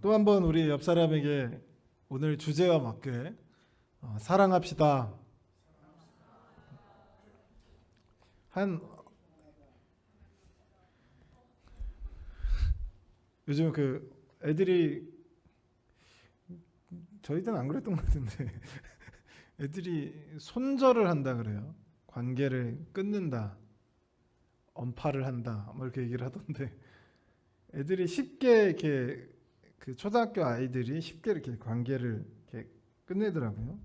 또 한 번 우리 옆 사람에게 오늘 주제와 맞게 사랑합시다. 한 요즘 그 애들이 저희 때는 안 그랬던 것 같은데 애들이 손절을 한다 그래요. 관계를 끊는다, 언팔을 한다, 뭐 이렇게 얘기를 하던데 애들이 쉽게 이렇게 그 초등학교 아이들이 쉽게 이렇게 관계를 이렇게 끝내더라고요.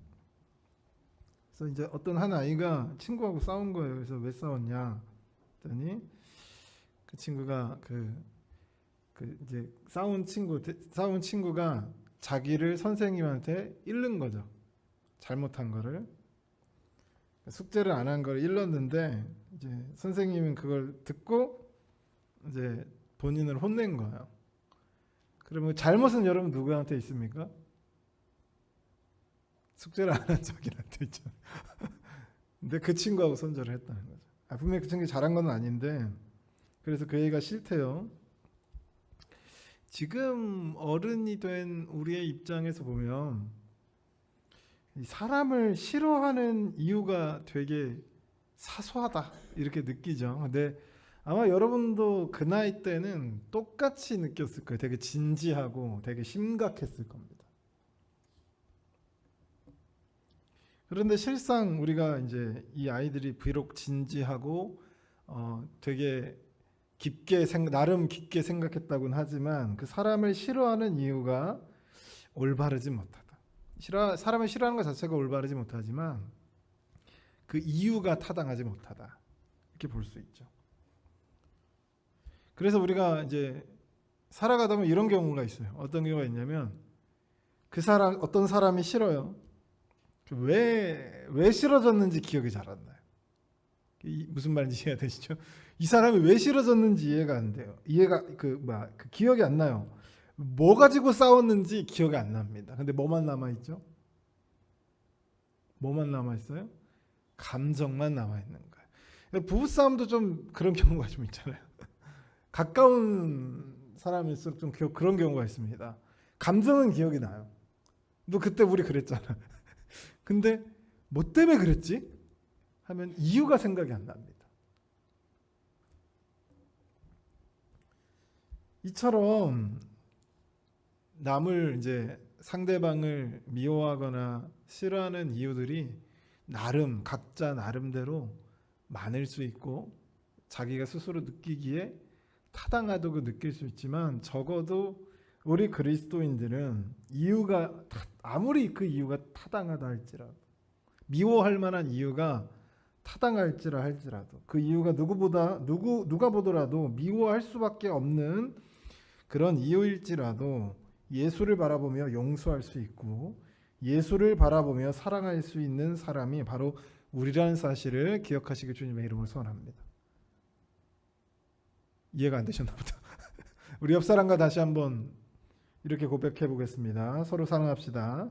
그래서 이제 어떤 한 아이가 친구하고 싸운 거예요. 그래서 왜 싸웠냐 했더니 그 친구가 그 이제 싸운 친구가 자기를 선생님한테 잃는 거죠. 잘못한 거를, 숙제를 안 한 걸 잃었는데 이제 선생님은 그걸 듣고 이제 본인을 혼낸 거예요. 그러면 잘못은 여러분 누구한테 있습니까? 숙제를 안 한 자기한테 있죠. 근데 그 친구하고 손절을 했다는 거죠. 분명히 그 친구가 잘한 건 아닌데 그래서 그 얘기가 싫대요. 지금 어른이 된 우리의 입장에서 보면 사람을 싫어하는 이유가 되게 사소하다 이렇게 느끼죠. 근데 아마 여러분도 그 나이 때는 똑같이 느꼈을 거예요. 되게 진지하고 되게 심각했을 겁니다. 그런데 실상 우리가 이제 이 아이들이 비록 진지하고 되게 나름 깊게 생각했다고는 하지만 그 사람을 싫어하는 이유가 올바르지 못하다. 사람을 싫어하는 것 자체가 올바르지 못하지만 그 이유가 타당하지 못하다. 이렇게 볼 수 있죠. 그래서 우리가 이제 살아가다 보면 이런 경우가 있어요. 어떤 경우가 있냐면 어떤 사람이 싫어요. 왜 싫어졌는지 기억이 잘 안 나요. 무슨 말인지 이해가 되시죠? 이 사람이 왜 싫어졌는지 이해가 안 돼요. 그 기억이 안 나요. 뭐 가지고 싸웠는지 기억이 안 납니다. 근데 뭐만 남아 있죠? 뭐만 남아 있어요? 감정만 남아 있는 거예요. 부부 싸움도 좀 그런 경우가 좀 있잖아요. 가까운 사람일수록 좀 그런 경우가 있습니다. 감정은 기억이 나요. 너 그때 우리 그랬잖아. 근데 뭐 때문에 그랬지? 하면 이유가 생각이 안 납니다. 이처럼 이제 상대방을 미워하거나 싫어하는 이유들이 각자 나름대로 많을 수 있고 자기가 스스로 느끼기에 타당하다고 느낄 수 있지만 적어도 우리 그리스도인들은 아무리 그 이유가 타당하다 할지라도 미워할 만한 이유가 타당할지라 할지라도 그 이유가 누가 보더라도 미워할 수밖에 없는 그런 이유일지라도 예수를 바라보며 용서할 수 있고 예수를 바라보며 사랑할 수 있는 사람이 바로 우리라는 사실을 기억하시길 주님의 이름으로 소원합니다. 이해가 안 되셨나 보다. 우리 옆 사람과 다시 한번 이렇게 고백해 보겠습니다. 서로 사랑합시다.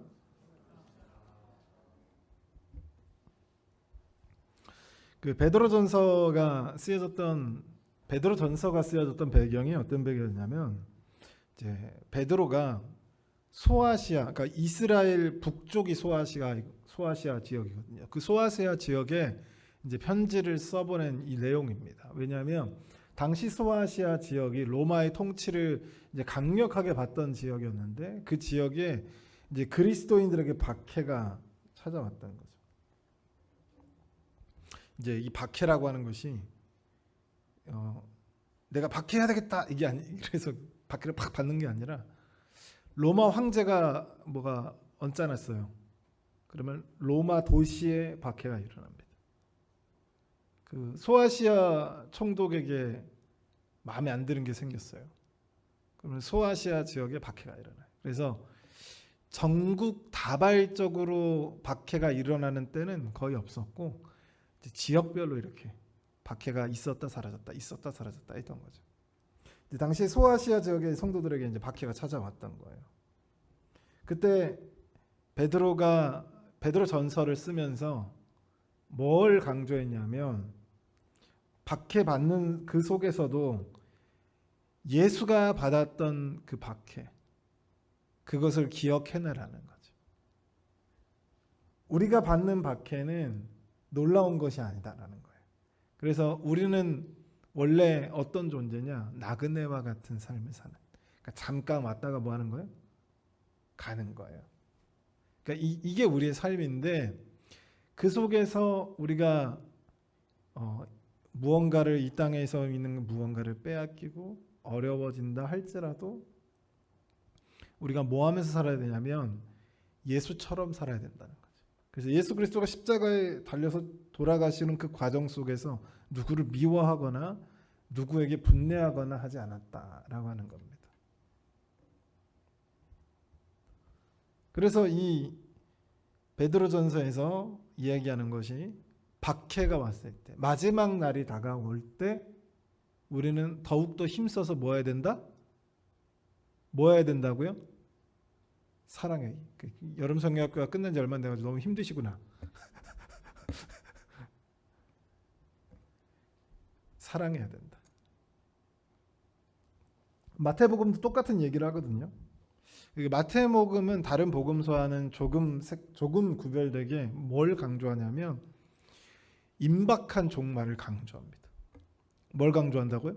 그 베드로전서가 쓰여졌던 배경이 어떤 배경이냐면 이제 베드로가 소아시아, 그러니까 이스라엘 북쪽이 소아시아 지역이거든요. 그 소아시아 지역에 이제 편지를 써보낸 이 내용입니다. 왜냐하면 당시 소아시아 지역이 로마의 통치를 이제 강력하게 받던 지역이었는데 그 지역에 이제 그리스도인들에게 박해가 찾아왔다는 거죠. 이제 이 박해라고 하는 것이 내가 박해해야 되겠다 이게 그래서 박해를 팍 받는 게 아니라 로마 황제가 뭐가 언짢았어요. 그러면 로마 도시에 박해가 일어납니다. 그 소아시아 총독에게 마음에 안 드는 게 생겼어요. 그러면 소아시아 지역에 박해가 일어나요. 그래서 전국 다발적으로 박해가 일어나는 때는 거의 없었고 지역별로 이렇게 박해가 있었다 사라졌다 했던 거죠. 당시 소아시아 지역의 성도들에게 이제 박해가 찾아왔던 거예요. 그때 베드로 전서를 쓰면서 뭘 강조했냐면 박해받는 그 속에서도 예수가 받았던 그 박해, 그것을 기억해내라는 거죠. 우리가 받는 박해는 놀라운 것이 아니다라는 거예요. 그래서 우리는 원래 어떤 존재냐? 나그네와 같은 삶을 사는. 그러니까 잠깐 왔다가 뭐 하는 거예요? 가는 거예요. 그러니까 이게 우리의 삶인데 그 속에서 우리가 무언가를 이 땅에서 있는 무언가를 빼앗기고 어려워진다 할지라도 우리가 뭐 하면서 살아야 되냐면 예수처럼 살아야 된다는 거죠. 그래서 예수 그리스도가 십자가에 달려서 돌아가시는 그 과정 속에서 누구를 미워하거나 누구에게 분내하거나 하지 않았다라고 하는 겁니다. 그래서 이 베드로전서에서 이야기하는 것이 박해가 왔을 때, 마지막 날이 다가올 때 우리는 더욱더 힘써서 뭐 해야 된다? 뭐 해야 된다고요? 사랑해. 여름 성경학교가 끝난 지 얼마 안 돼가지고 너무 힘드시구나. 사랑해야 된다. 마태복음도 똑같은 얘기를 하거든요. 마태복음은 다른 복음서와는 조금 구별되게 뭘 강조하냐면 임박한 종말을 강조합니다. 뭘 강조한다고요?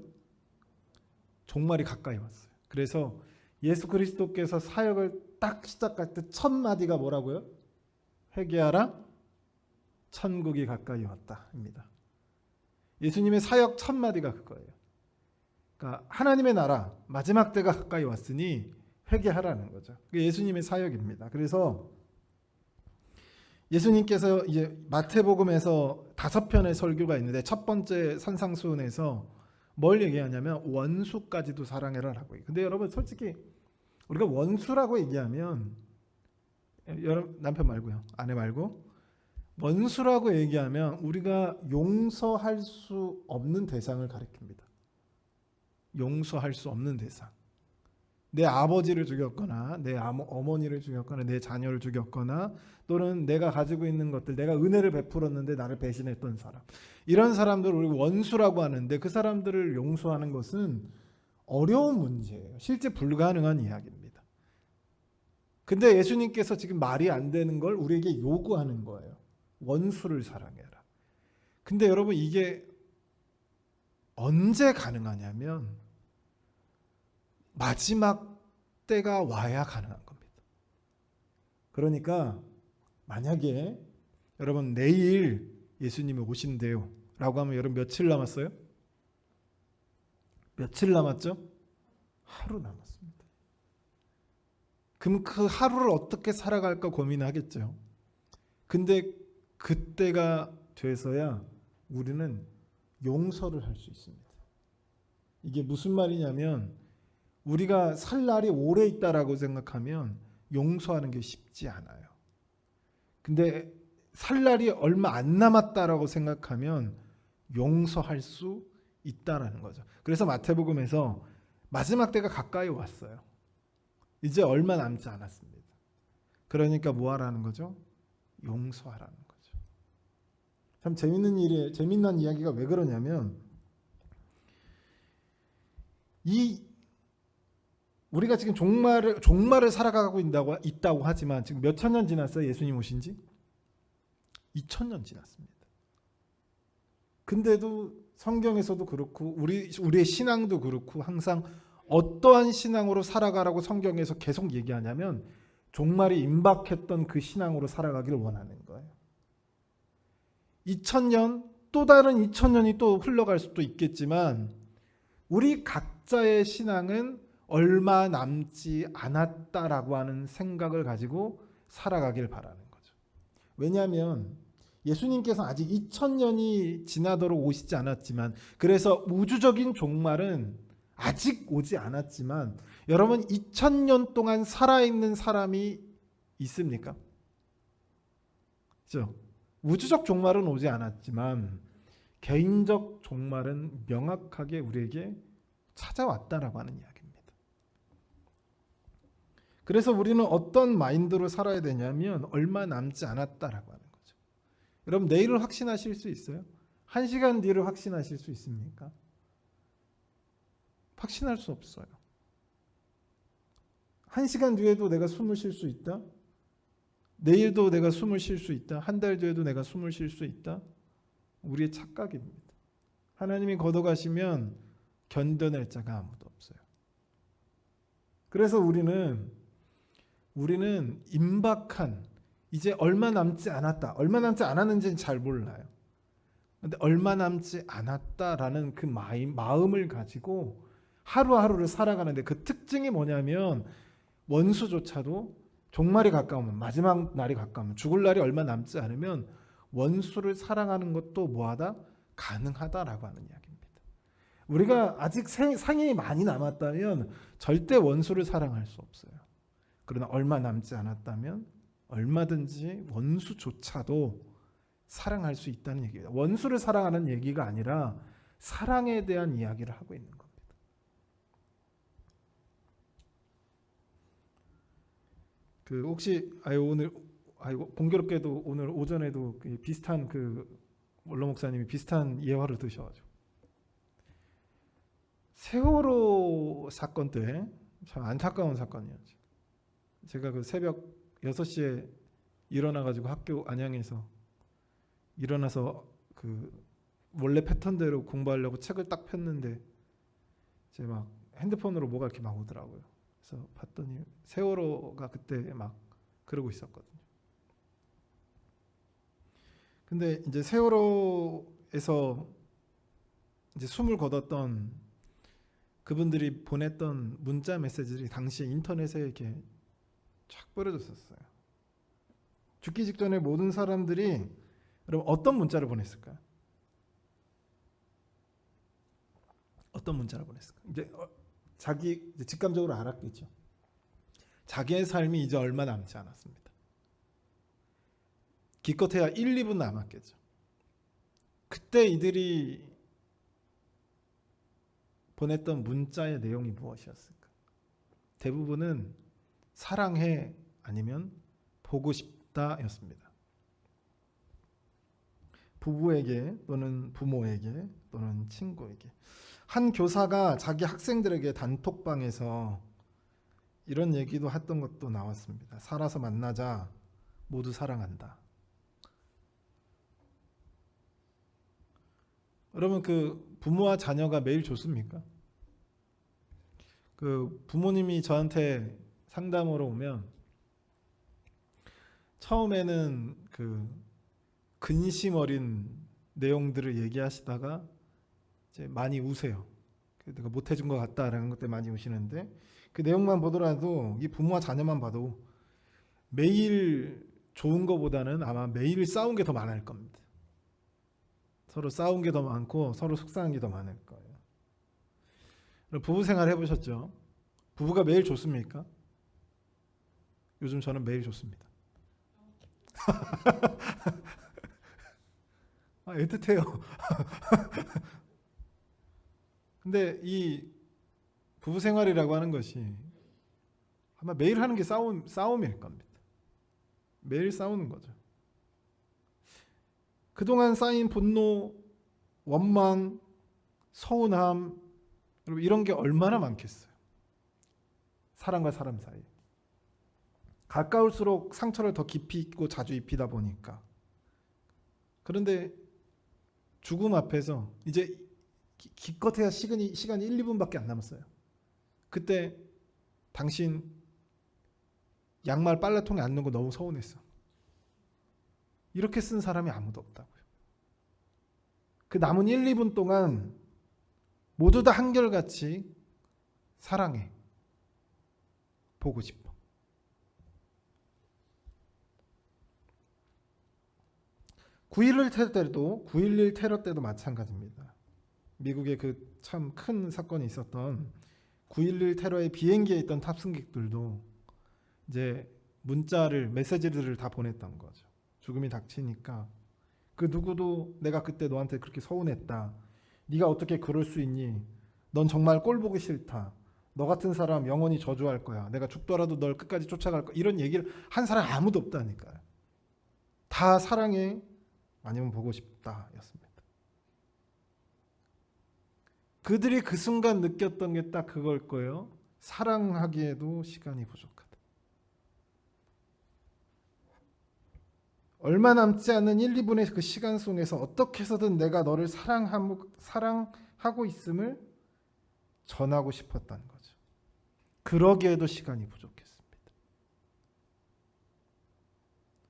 종말이 가까이 왔어요. 그래서 예수 그리스도께서 사역을 딱 시작할 때 첫 마디가 뭐라고요? 회개하라, 천국이 가까이 왔다입니다. 예수님의 사역 첫 마디가 그거예요. 그러니까 하나님의 나라 마지막 때가 가까이 왔으니 회개하라는 거죠. 그게 예수님의 사역입니다. 그래서 예수님께서 이제 마태복음에서 5편의 설교가 있는데 첫 번째 산상수훈에서 뭘 얘기하냐면 원수까지도 사랑해라라고 해요. 근데 여러분 솔직히 우리가 원수라고 얘기하면 여러분 남편 말고요. 아내 말고 원수라고 얘기하면 우리가 용서할 수 없는 대상을 가리킵니다. 용서할 수 없는 대상. 내 아버지를 죽였거나 내 어머니를 죽였거나 내 자녀를 죽였거나 또는 내가 가지고 있는 것들, 내가 은혜를 베풀었는데 나를 배신했던 사람, 이런 사람들을 우리 원수라고 하는데 그 사람들을 용서하는 것은 어려운 문제예요. 실제 불가능한 이야기입니다. 근데 예수님께서 지금 말이 안 되는 걸 우리에게 요구하는 거예요. 원수를 사랑해라. 근데 여러분 이게 언제 가능하냐면 마지막 때가 와야 가능한 겁니다. 그러니까 만약에 여러분 내일 예수님이 오신대요 라고 하면 여러분 며칠 남았어요? 며칠 남았죠? 하루 남았습니다. 그럼 그 하루를 어떻게 살아갈까 고민하겠죠. 근데 그때가 돼서야 우리는 용서를 할 수 있습니다. 이게 무슨 말이냐면 우리가 살 날이 오래 있다라고 생각하면 용서하는 게 쉽지 않아요. 근데 살 날이 얼마 안 남았다라고 생각하면 용서할 수 있다라는 거죠. 그래서 마태복음에서 마지막 때가 가까이 왔어요. 이제 얼마 남지 않았습니다. 그러니까 뭐 하라는 거죠? 용서하라는 거죠. 참 재밌는 이야기가 왜 그러냐면 우리가 지금 종말을 살아가고 있다고 하지만 지금 몇 천 년 지났어요? 예수님 오신 지? 2000년 지났습니다. 근데도 성경에서도 그렇고 우리의 신앙도 그렇고 항상 어떠한 신앙으로 살아가라고 성경에서 계속 얘기하냐면 종말이 임박했던 그 신앙으로 살아가기를 원하는 거예요. 2000년 또 다른 2000년이 또 흘러갈 수도 있겠지만 우리 각자의 신앙은 얼마 남지 않았다라고 하는 생각을 가지고 살아가길 바라는 거죠. 왜냐하면 예수님께서 아직 2000년이 지나도록 오시지 않았지만 그래서 우주적인 종말은 아직 오지 않았지만 여러분 2000년 동안 살아있는 사람이 있습니까? 그렇죠? 우주적 종말은 오지 않았지만 개인적 종말은 명확하게 우리에게 찾아왔다라고 하는 이야기입니다. 그래서 우리는 어떤 마인드로 살아야 되냐면 얼마 남지 않았다라고 하는 거죠. 여러분 내일을 확신하실 수 있어요? 1시간 뒤를 확신하실 수 있습니까? 확신할 수 없어요. 1시간 뒤에도 내가 숨을 쉴 수 있다. 내일도 내가 숨을 쉴 수 있다. 한 달 뒤에도 내가 숨을 쉴 수 있다. 우리의 착각입니다. 하나님이 걷어가시면 견뎌낼 자가 아무도 없어요. 그래서 우리는 임박한, 이제 얼마 남지 않았다. 얼마 남지 않았는지는 잘 몰라요. 근데 얼마 남지 않았다라는 그 마음을 가지고 하루하루를 살아가는데, 그 특징이 뭐냐면 원수조차도 종말이 가까우면, 마지막 날이 가까우면, 죽을 날이 얼마 남지 않으면 원수를 사랑하는 것도 뭐하다? 가능하다라고 하는 이야기입니다. 우리가 아직 상이 많이 남았다면 절대 원수를 사랑할 수 없어요. 그러나 얼마 남지 않았다면 얼마든지 원수조차도 사랑할 수 있다는 얘기예요. 원수를 사랑하는 얘기가 아니라 사랑에 대한 이야기를 하고 있는 겁니다. 혹시 오늘 공교롭게도 오늘 오전에도 비슷한 원로 목사님이 비슷한 예화를 드셔가지고, 세월호 사건 때 참 안타까운 사건이었죠. 제가 새벽 6시에 일어나가지고 학교 안양에서 일어나서 원래 패턴대로 공부하려고 책을 딱 폈는데 제 막 핸드폰으로 뭐가 이렇게 막 오더라고요. 그래서 봤더니 세월호가 그때 막 그러고 있었거든요. 근데 이제 세월호에서 이제 숨을 거뒀던 그분들이 보냈던 문자 메시지들이 당시에 인터넷에 이렇게 쫙 뿌려졌었어요. 죽기 직전에 모든 사람들이 여러분 어떤 문자를 보냈을까요? 어떤 문자를 보냈을까요? 이제 자기 직감적으로 알았겠죠. 자기의 삶이 이제 얼마 남지 않았습니다. 기껏해야 1, 2분 남았겠죠. 그때 이들이 보냈던 문자의 내용이 무엇이었을까? 대부분은 사랑해 아니면 보고 싶다였습니다. 부부에게 또는 부모에게 또는 친구에게. 한 교사가 자기 학생들에게 단톡방에서 이런 얘기도 했던 것도 나왔습니다. 살아서 만나자. 모두 사랑한다. 여러분 부모와 자녀가 매일 좋습니까? 부모님이 저한테 상담으로 오면 처음에는 근심 어린 내용들을 얘기하시다가 이제 많이 우세요. 내가 못해준 것 같다라는 것 때문에 많이 우시는데, 그 내용만 보더라도 이 부모와 자녀만 봐도 매일 좋은 것보다는 아마 매일 싸운 게 더 많을 겁니다. 서로 싸운 게 더 많고 서로 속상한 게 더 많을 거예요. 부부 생활 해보셨죠? 부부가 매일 좋습니까? 요즘 저는 매일 좋습니다. 애틋해요. 근데 이 부부 생활이라고 하는 것이 아마 매일 하는 게 싸움일 겁니다. 매일 싸우는 거죠. 그동안 쌓인 분노, 원망, 서운함, 여러분 이런 게 얼마나 많겠어요. 사람과 사람 사이. 가까울수록 상처를 더 깊이 입고 자주 입히다 보니까. 그런데 죽음 앞에서 이제 기껏해야 시간이 1, 2분밖에 안 남았어요. 그때 당신 양말 빨래통에 안 넣은 거 너무 서운했어. 이렇게 쓴 사람이 아무도 없다고요. 그 남은 1, 2분 동안 모두 다 한결같이 사랑해. 보고 싶어. (9.11) 테러 때도 마찬가지입니다. 미국의 참 큰 사건이 있었던 9.11 테러의 비행기에 있던 탑승객들도 이제 메시지들을 다 보냈던 거죠. 죽음이 닥치니까 누구도 내가 그때 너한테 그렇게 서운했다. 네가 어떻게 그럴 수 있니? 넌 정말 꼴 보기 싫다. 너 같은 사람 영원히 저주할 거야. 내가 죽더라도 널 끝까지 쫓아갈 거야. 이런 얘기를 한 사람 아무도 없다니까요. 다 사랑해 아니면 보고 싶다 였습니다. 그들이 그 순간 느꼈던 게 딱 그걸 거예요. 사랑하기에도 시간이 부족하다. 얼마 남지 않은 1, 2분의 그 시간 속에서 어떻게 해서든 내가 너를 사랑하고 있음을 전하고 싶었다는 거죠. 그러기에도 시간이 부족했습니다.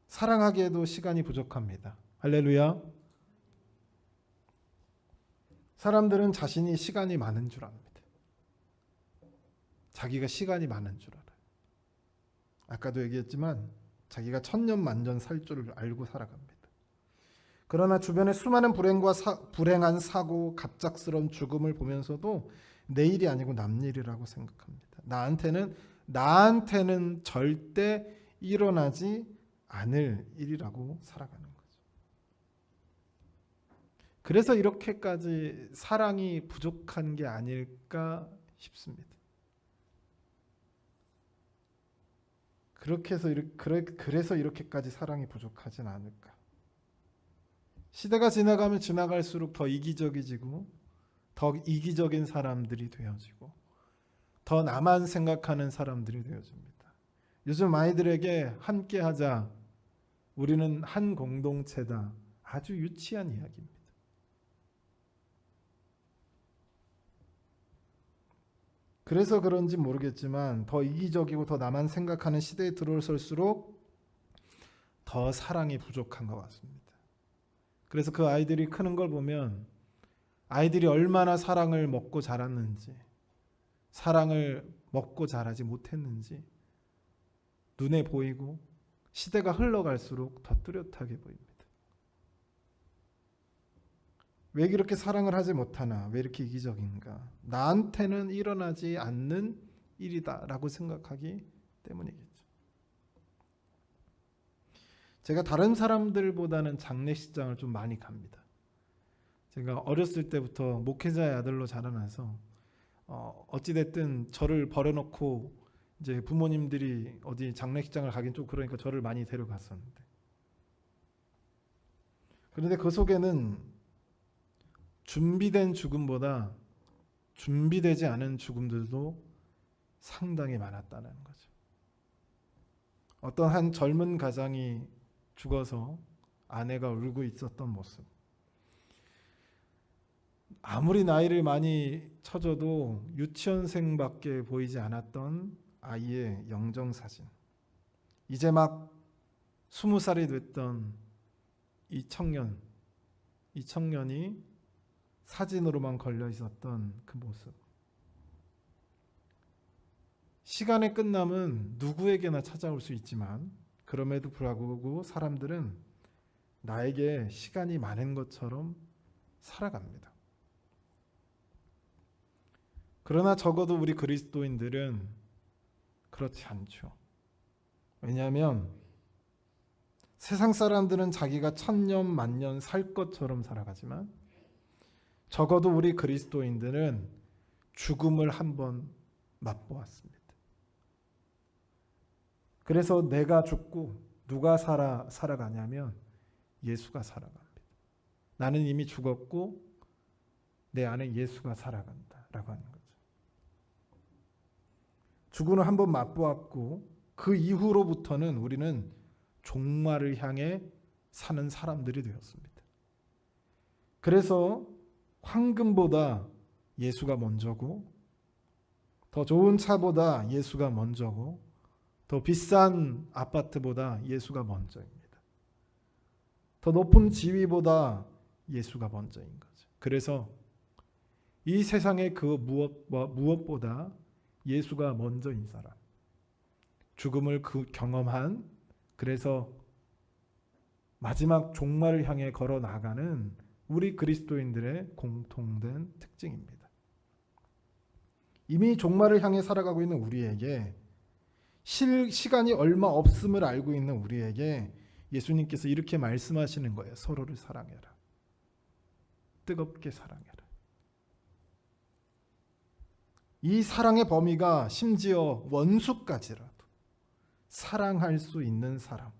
사랑하기에도 시간이 부족합니다. 할렐루야. 사람들은 자신이 시간이 많은 줄 압니다. 자기가 시간이 많은 줄 알아요. 아까도 얘기했지만 자기가 천년만년 살 줄을 알고 살아갑니다. 그러나 주변의 수많은 불행한 사고, 갑작스러운 죽음을 보면서도 내일이 아니고 남일이라고 생각합니다. 나한테는 절대 일어나지 않을 일이라고 살아가는 거죠. 그래서 이렇게까지 사랑이 부족한 게 아닐까 싶습니다. 그래서 이렇게까지 사랑이 부족하진 않을까. 시대가 지나가면 지나갈수록 더 이기적이지고 더 이기적인 사람들이 되어지고 더 나만 생각하는 사람들이 되어집니다. 요즘 아이들에게 함께하자, 우리는 한 공동체다, 아주 유치한 이야기입니다. 그래서 그런지 모르겠지만 더 이기적이고 더 나만 생각하는 시대에 들어설수록 더 사랑이 부족한 것 같습니다. 그래서 그 아이들이 크는 걸 보면 아이들이 얼마나 사랑을 먹고 자랐는지, 사랑을 먹고 자라지 못했는지 눈에 보이고 시대가 흘러갈수록 더 뚜렷하게 보입니다. 왜 이렇게 사랑을 하지 못하나? 왜 이렇게 이기적인가? 나한테는 일어나지 않는 일이다라고 생각하기 때문이겠죠. 제가 다른 사람들보다는 장례식장을 좀 많이 갑니다. 제가 어렸을 때부터 목회자의 아들로 자라나서 어찌됐든 저를 버려놓고 이제 부모님들이 어디 장례식장을 가긴 좀 그러니까 저를 많이 데려갔었는데, 그런데 그 속에는 준비된 죽음보다 준비되지 않은 죽음들도 상당히 많았다는 거죠. 어떤 한 젊은 가장이 죽어서 아내가 울고 있었던 모습, 아무리 나이를 많이 쳐줘도 유치원생밖에 보이지 않았던 아이의 영정사진, 이제 막 20살이 됐던 이 청년이 사진으로만 걸려 있었던 그 모습. 시간의 끝남은 누구에게나 찾아올 수 있지만 그럼에도 불구하고 사람들은 나에게 시간이 많은 것처럼 살아갑니다. 그러나 적어도 우리 그리스도인들은 그렇지 않죠. 왜냐하면 세상 사람들은 자기가 천년 만년 살 것처럼 살아가지만 적어도 우리 그리스도인들은 죽음을 한번 맛보았습니다. 그래서 내가 죽고 누가 살아가냐면 예수가 살아갑니다. 나는 이미 죽었고 내 안에 예수가 살아간다라고 하는 거죠. 죽음을 한번 맛보았고 그 이후로부터는 우리는 종말을 향해 사는 사람들이 되었습니다. 그래서 황금보다 예수가 먼저고, 더 좋은 차보다 예수가 먼저고, 더 비싼 아파트보다 예수가 먼저입니다. 더 높은 지위보다 예수가 먼저인 거죠. 그래서 이 세상의 그 무엇보다 예수가 먼저인 사람, 죽음을 경험한, 그래서 마지막 종말을 향해 걸어 나가는 우리 그리스도인들의 공통된 특징입니다. 이미 종말을 향해 살아가고 있는 우리에게, 시간이 얼마 없음을 알고 있는 우리에게 예수님께서 이렇게 말씀하시는 거예요. 서로를 사랑해라. 뜨겁게 사랑해라. 이 사랑의 범위가 심지어 원수까지라도 사랑할 수 있는 사람,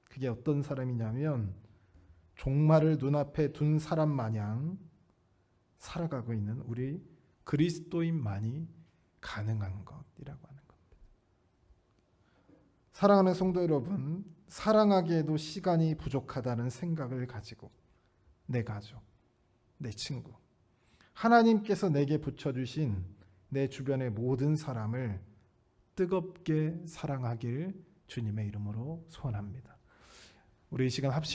그게 어떤 사람이냐면 종말을 눈앞에 둔 사람 마냥 살아가고 있는 우리 그리스도인만이 가능한 것이라고 하는 겁니다. 사랑하는 성도 여러분, 사랑하기에도 시간이 부족하다는 생각을 가지고 내 가족, 내 친구, 하나님께서 내게 붙여주신 내 주변의 모든 사람을 뜨겁게 사랑하길 주님의 이름으로 소원합니다. 우리 이 시간 합심